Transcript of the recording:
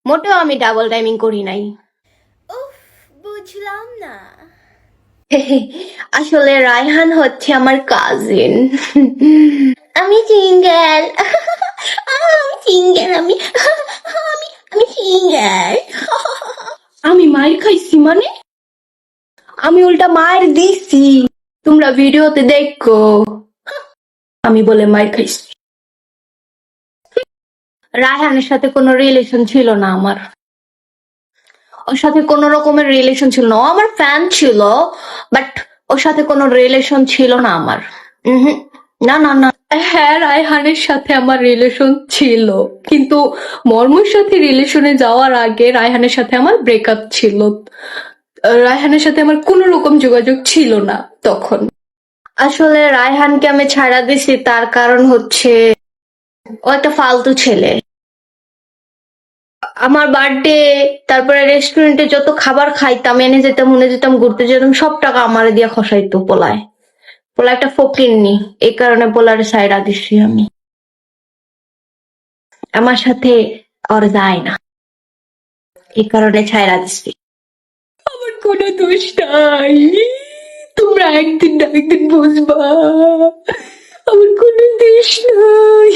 মোটেও আমি double timing করি নাই। উফ, বুঝলাম না। আসলে রায়হান হচ্ছে আমার কাজিন। আমি সিঙ্গেল। আমি সিঙ্গেল। আমি সিঙ্গেল। আমি মাইর খাইছি মানে? আমি উল্টা মায়ের দিছি। তোমরা ভিডিওতে দেখো আমি বলে মাইর খাইছি। রায়হানের সাথে কোনো রিলেশন ছিল না আমার। ওর সাথে কোনো রকমের রিলেশন ছিল না। ও আমার ফ্যান ছিল, বাট ওর সাথে কোনো রিলেশন ছিল না আমার। উহুম, না না না। হ্যাঁ, রায়হানের সাথে আমার রিলেশন ছিল, কিন্তু মর্মর সাথে রিলেশনে যাওয়ার আগে রায়হানের সাথে আমার ব্রেকআপ ছিল। রায়হানের সাথে আমার কোনো রকম যোগাযোগ ছিল না তখন। আসলে রায়হানকে আমি ছাড়া দিছি, তার কারণ হচ্ছে ও একটা ফালতু ছেলে। আমার বার্থডে, তারপরে রেস্টুরেন্টে যত খাবার খাইতাম, এনে যেতাম, মনে যেতাম, ঘুরতে যেতাম, সব টাকা আমারে দিয়া খসাইতো পোলায়। পোলা একটা ফকিন্নি, এই কারণে পোলার সাইডা দিছি আমি। আমার সাথে ওর যায় না, এই কারণে ছাইড়া দিছি। আমার কোনো দোষ নাই, তোমরা একদিন না একদিন বুঝবা। আমার কোনো দোষ নাই।